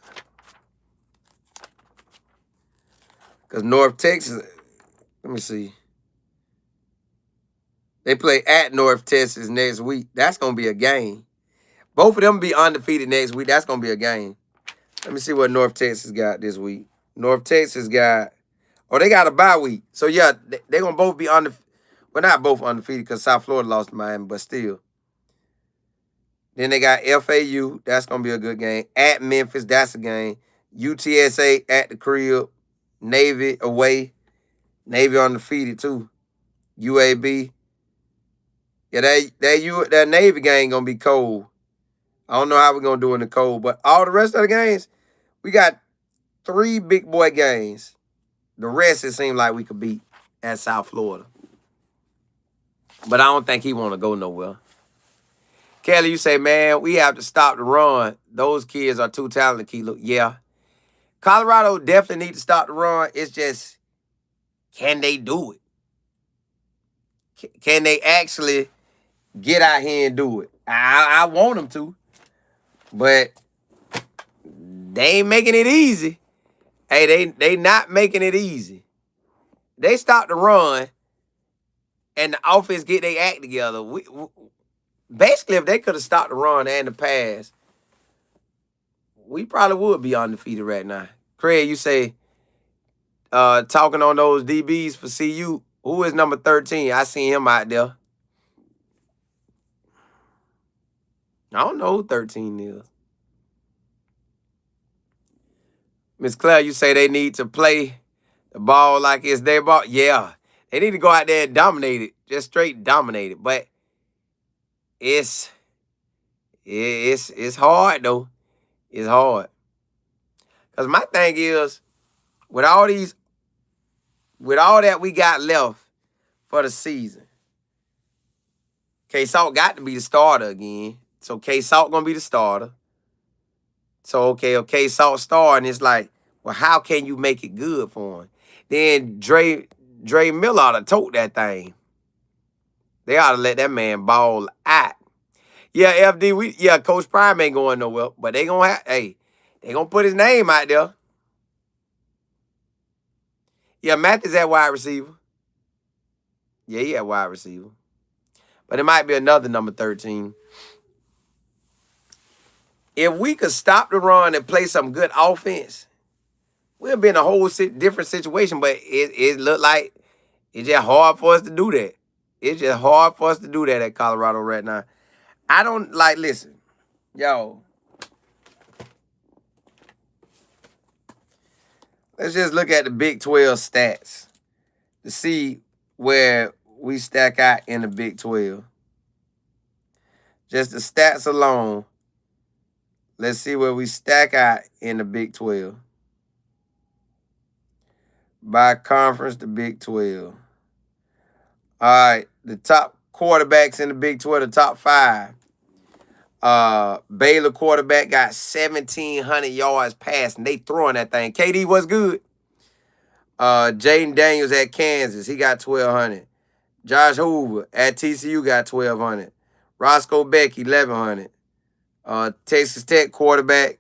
Because North Texas, let me see. They play at North Texas next week. That's going to be a game. Both of them be undefeated next week. That's going to be a game. Let me see what North Texas got this week. North Texas got, they got a bye week. So, yeah, they're going to both be undefeated. Well, not both undefeated because South Florida lost to Miami, but still. Then they got FAU. That's going to be a good game. At Memphis, that's a game. UTSA at the crib. Navy away. Navy undefeated, too. UAB. Yeah, that Navy game going to be cold. I don't know how we're going to do in the cold, but all the rest of the games, we got 3 big boy games. The rest, it seemed like we could beat at South Florida. But I don't think he want to go nowhere. Kelly, you say, man, we have to stop the run. Those kids are too talented, Kilo. Yeah. Colorado definitely need to stop the run. It's just, can they do it? Can they actually get out here and do it? I want them to. But they ain't making it easy. Hey, they not making it easy. They stop the run and the offense get their act together. Basically, if they could have stopped the run and the pass, we probably would be undefeated right now. Craig, you say, talking on those DBs for CU, who is number 13? I seen him out there. I don't know who 13 is. Miss Claire, you say they need to play the ball like it's their ball. Yeah. They need to go out there and dominate it. Just straight dominate it. But it's hard though. It's hard. Cause my thing is, with all that we got left for the season, K-Salt got to be the starter again. So K-Salt gonna be the starter. So okay, K-Salt starting, it's like, well, how can you make it good for him? Then Dre Miller ought to tote that thing. They ought to let that man ball out. Yeah, FD, Coach Prime ain't going nowhere, but they gonna put his name out there. Yeah, Mathis at wide receiver. Yeah, he at wide receiver. But it might be another number 13. If we could stop the run and play some good offense, we'll be in a whole different situation. But it looked like it's just hard for us to do that. It's just hard for us to do that at Colorado right now. I don't listen, yo. Let's just look at the Big 12 stats to see where we stack out in the Big 12. Just the stats alone. Let's see where we stack out in the Big 12. By conference, the Big 12. All right, the top quarterbacks in the Big 12, the top 5. Baylor quarterback got 1,700 yards passing. They throwing that thing. KD was good. Jaden Daniels at Kansas, he got 1,200. Josh Hoover at TCU got 1,200. Roscoe Beck, 1,100. Texas Tech quarterback,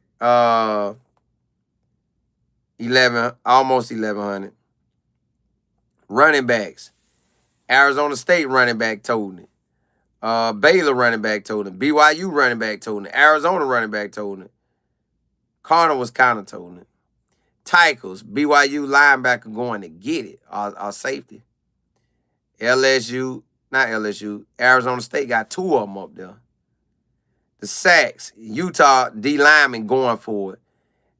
11, almost 1,100. Running backs, Arizona State running back told it. Baylor running back told it. BYU running back told it. Arizona running back told it. Connor was kind of told it. Tychels, BYU linebacker going to get it. Our safety. Arizona State got 2 of them up there. The sacks, Utah D lineman going for it.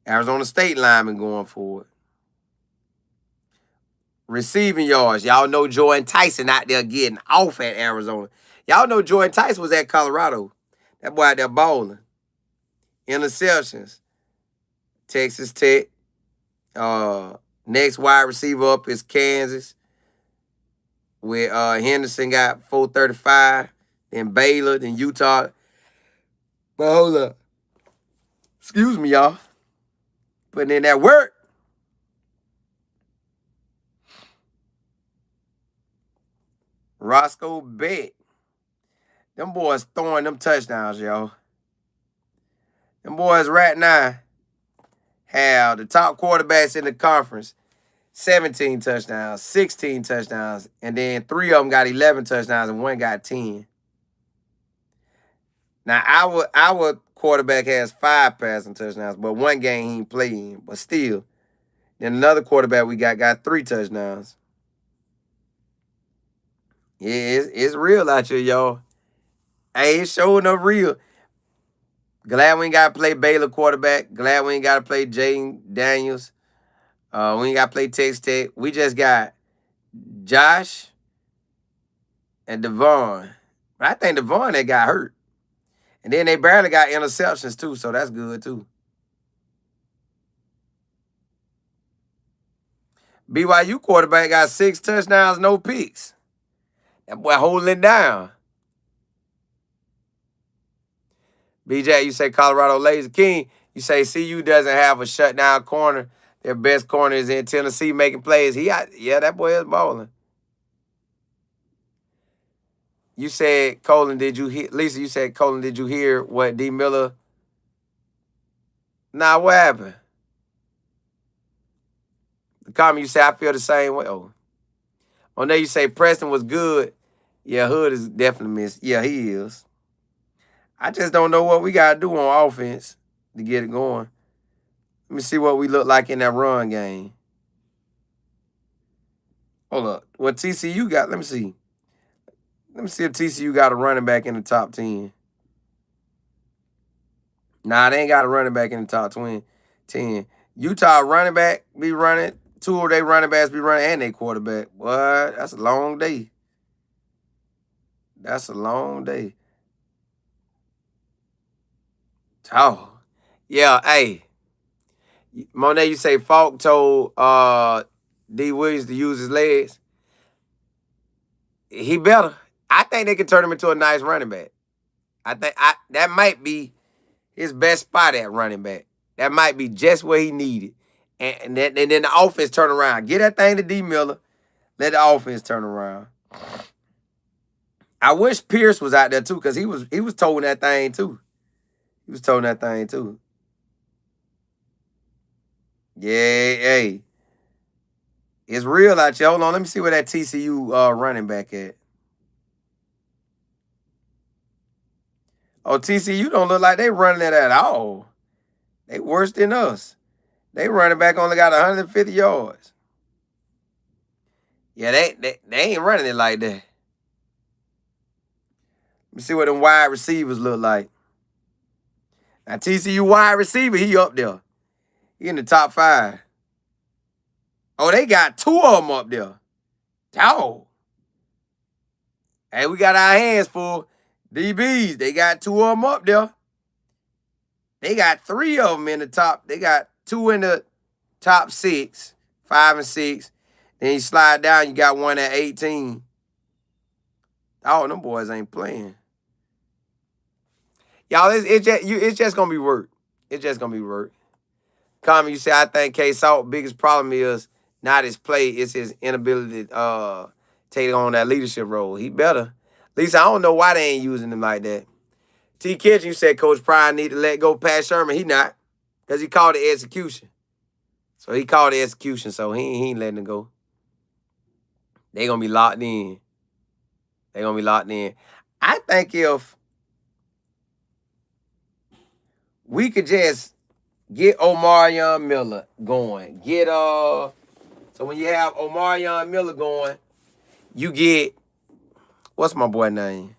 Arizona State lineman going for it. Receiving yards, y'all know Jordan Tyson out there getting off at Arizona. Y'all know Jordan Tyson was at Colorado. That boy out there balling. Interceptions, Texas Tech. Next wide receiver up is Kansas, where Henderson got 435. Then Baylor, then Utah. But hold up. Excuse me, y'all. Putting in that work. Roscoe Beck. Them boys throwing them touchdowns, y'all. Them boys right now have the top quarterbacks in the conference, 17 touchdowns, 16 touchdowns, and then 3 of them got 11 touchdowns and 1 got 10. Now, our quarterback has 5 passing touchdowns, but 1 game he ain't playing. But still, then another quarterback we got 3 touchdowns. Yeah, it's real out here, y'all. Hey, it's showing up real. Glad we ain't got to play Baylor quarterback. Glad we ain't got to play Jaden Daniels. We ain't got to play Texas Tech. We just got Josh and Devon. But I think Devon, they got hurt. And then they barely got interceptions, too, so that's good, too. BYU quarterback got 6 touchdowns, no picks. That boy holding it down. BJ, you say Colorado Laser King. You say CU doesn't have a shutdown corner. Their best corner is in Tennessee making plays. That boy is balling. You said, Colin, did you hear? Lisa, you said, Colin, did you hear what D. Miller? Nah, what happened? The comment you say, I feel the same way. Oh, there you say Preston was good. Yeah, Hood is definitely missed. Yeah, he is. I just don't know what we got to do on offense to get it going. Let me see what we look like in that run game. Hold up. What TCU got? Let me see. Let me see if TCU got a running back in the top 10. Nah, they ain't got a running back in the top 10. Utah running back be running two of their running backs be running and their quarterback. What? That's a long day. That's a long day. Oh. Yeah, hey. Monet, you say Falk told D. Williams to use his legs. He better. I think they can turn him into a nice running back. I think that might be his best spot at running back. That might be just what he needed. And then the offense turn around. Get that thing to D. Miller. Let the offense turn around. I wish Pierce was out there too, because he was toting that thing too. He was toting that thing too. Yeah, hey. It's real out here. Hold on, let me see where that TCU running back at. Oh, TCU don't look like they running it at all. They worse than us. They running back only got 150 yards. Yeah, they ain't running it like that. Let me see what them wide receivers look like. Now, TCU wide receiver, he up there. He in the top 5. Oh, they got 2 of them up there. Dog. Hey, we got our hands full. DBs, they got 2 of them up there. They got 3 of them in the top. They got 2 in the top 6, 5 and 6. Then you slide down, you got 1 at 18. Oh, them boys ain't playing. Y'all, it's just going to be work. It's just going to be work. Common, you say, I think K-Salt's biggest problem is not his play, it's his inability to take on that leadership role. He better. At least I don't know why they ain't using him like that. T. Kitchen, you said Coach Pryor need to let go Pat Sherman. He not, because he called the execution. So he called the execution, so he ain't letting it go. They going to be locked in. They going to be locked in. I think if we could just get Omarion Miller going, so when you have Omarion Miller going, you get, what's my boy name?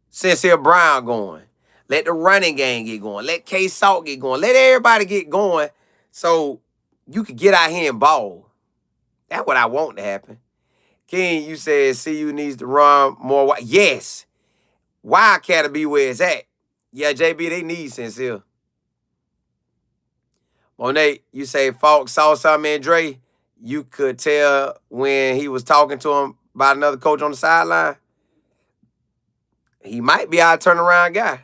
Sincere Brown going. Let the running game get going. Let K-Salt get going. Let everybody get going so you could get out here and ball. That's what I want to happen. King, you said CU needs to run more. Yes. Wildcat to be where it's at. Yeah, JB, they need Sincere. Monet, you say Falk saw something in Dre. You could tell when he was talking to him about another coach on the sideline. He might be our turnaround guy.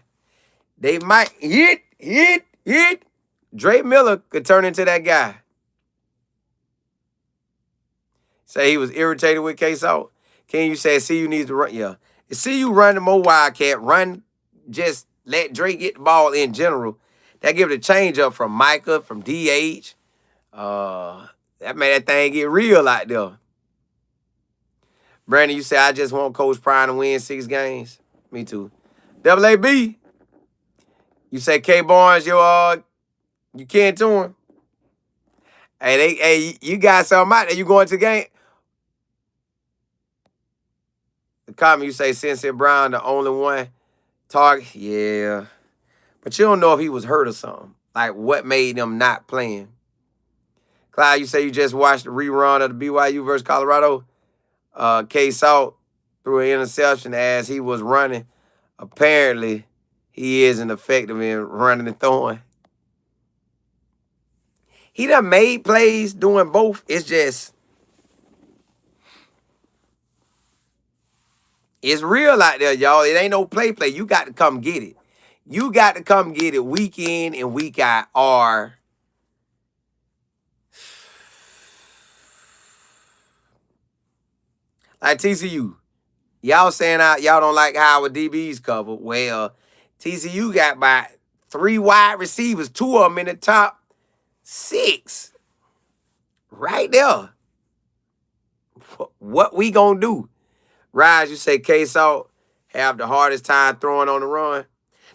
They might hit. Dre Miller could turn into that guy. Say he was irritated with K-Salt. Ken, you said CU needs to run. Yeah. If CU run the more Wildcat, just let Dre get the ball in general. That give it a change up from Micah, from DH. That made that thing get real out there. Brandon, you say, I just want Coach Prime to win 6 games. Me too. Double AB, you say K Barnes, you can't to him. Hey, you got something out there. You going to the game? The comment, you say Sincere Brown, the only one target. Yeah. But you don't know if he was hurt or something. Like, what made him not playing? Clyde, you say you just watched the rerun of the BYU versus Colorado. K-Salt threw an interception as he was running. Apparently, he isn't effective in running and throwing. He done made plays doing both. It's just, it's real out there, y'all. It ain't no play. You got to come get it. You got to come get it week in and week out, or like TCU. Y'all saying y'all don't like how our DBs cover. Well, TCU got by 3 wide receivers, 2 of them in the top 6. Right there. What we gonna do? Rise, you say K-Salt have the hardest time throwing on the run.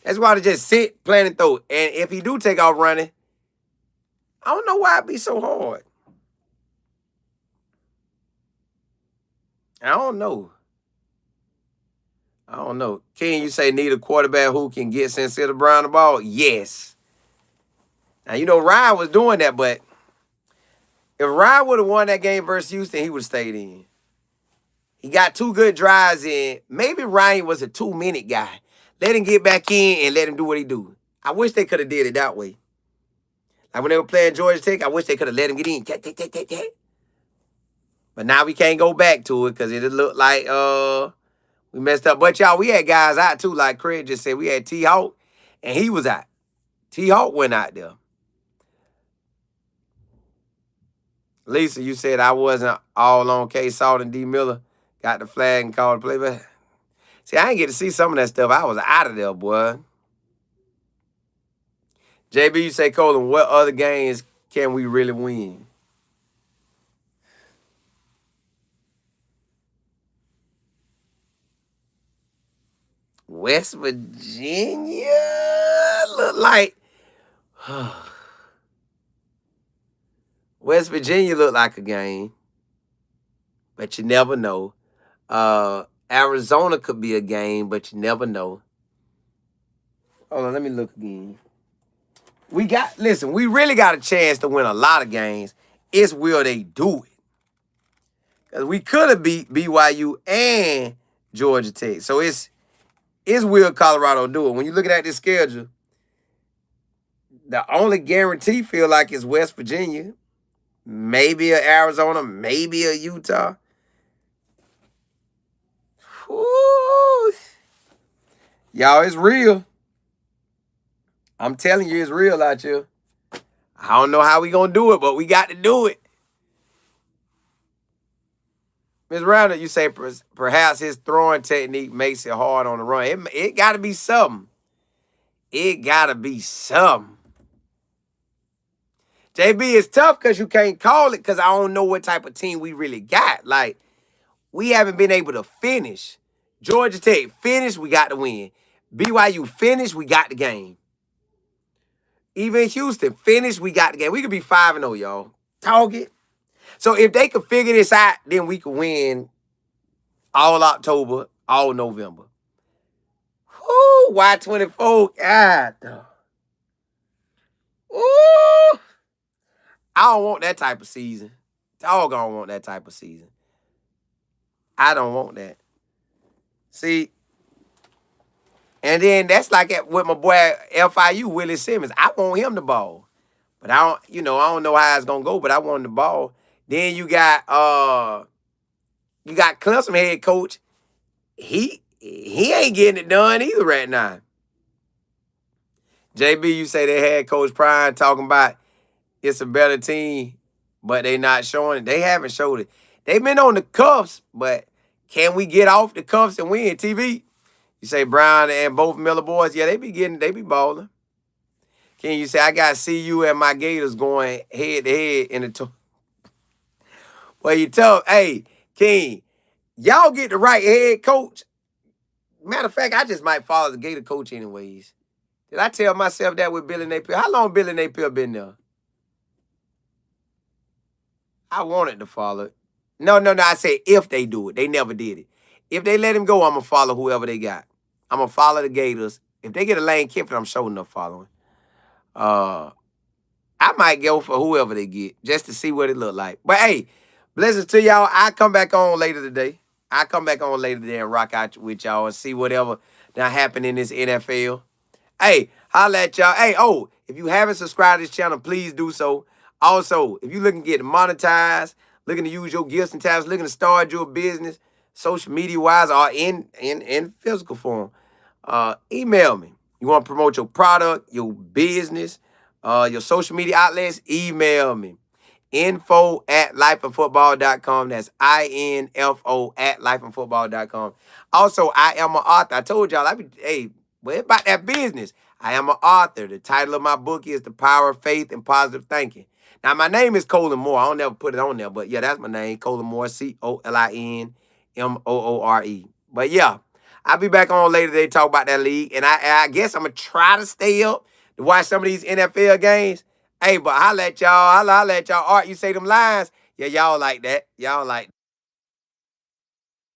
That's why they just sit, plan, and throw. And if he do take off running, I don't know why it be so hard. I don't know. Ken, you say need a quarterback who can get Sincere Brown the ball? Yes. Now, Ryan was doing that, but If Ryan would have won that game versus Houston, he would have stayed in. He got 2 good drives in. Maybe Ryan was a 2-minute guy. Let him get back in and let him do what he do. I wish they could have did it that way. Like when they were playing Georgia Tech, I wish they could have let him get in. But now we can't go back to it because it looked like we messed up. But y'all, we had guys out too, like Craig just said. We had T-Hawk, and he was out. T-Hawk went out there. Lisa, you said I wasn't all on K. Salt and D. Miller. Got the flag and called the play. But see, I didn't get to see some of that stuff. I was out of there, boy. JB, you say, Colin, what other games can we really win? West Virginia look like West Virginia look like a game, but you never know. Arizona could be a game, but you never know. Hold on, let me look again. We really got a chance to win a lot of games. It's will they do it? Because we could have beat BYU and Georgia Tech. So it's will Colorado do it? When you're looking at this schedule, the only guarantee feel like is West Virginia, maybe a Arizona, maybe a Utah. Woo. Y'all, it's real. I'm telling you, it's real out here. I don't know how we gonna do it, but we got to do it. Ms. Rounder, you say perhaps his throwing technique makes it hard on the run. It got to be something. It got to be something. JB, it's tough because you can't call it because I don't know what type of team we really got. Like, we haven't been able to finish. Georgia Tech finished, we got the win. BYU finished, we got the game. Even Houston finished, we got the game. We could be 5-0, y'all. Talk it. So if they could figure this out, then we could win all October, all November. Whoo, Y24, God. Ooh. I don't want that type of season. Dog don't want that type of season. I don't want that. See, and then that's like with my boy FIU, Willie Simmons. I want him the ball. But I don't know how it's gonna go, but I want the ball. Then you got Clemson head coach. He ain't getting it done either right now. JB, you say they had Coach Prime talking about it's a better team, but they not showing it. They haven't showed it. They've been on the cuffs, but can we get off the cuffs and win? TV? You say Brown and both Miller boys, yeah, they be balling. Can you say I got CU and my Gators going head to head in the well, you tell, hey, King, y'all get the right head coach. Matter of fact, I just might follow the Gator coach anyways. Did I tell myself that with Billy Napier? How long Billy Napier been there? I wanted to follow it. No. I said if they do it. They never did it. If they let him go, I'm going to follow whoever they got. I'm going to follow the Gators. If they get a Lane Kiffin, I'm sure enough following. I might go for whoever they get just to see what it look like. But, hey, blessings to y'all. I come back on later today. And rock out with y'all and see whatever that happened in this NFL. Hey, holla at y'all. Hey, if you haven't subscribed to this channel, please do so. Also, if you're looking to get monetized, looking to use your gifts and talents, looking to start your business, social media-wise or in physical form, email me. You want to promote your product, your business, your social media outlets, email me. info@lifeandfootball.com. That's info@lifeandfootball.com. Also, I am an author. I told y'all, what about that business? I am an author. The title of my book is The Power of Faith and Positive Thinking. Now, my name is Colin Moore. I don't never put it on there, but yeah, that's my name, Colin Moore, ColinMoore. But yeah, I'll be back on later today to talk about that league, and I guess I'm going to try to stay up to watch some of these NFL games. Hey, but I'll let y'all. Art, you say them lines. Yeah, y'all like that. Y'all like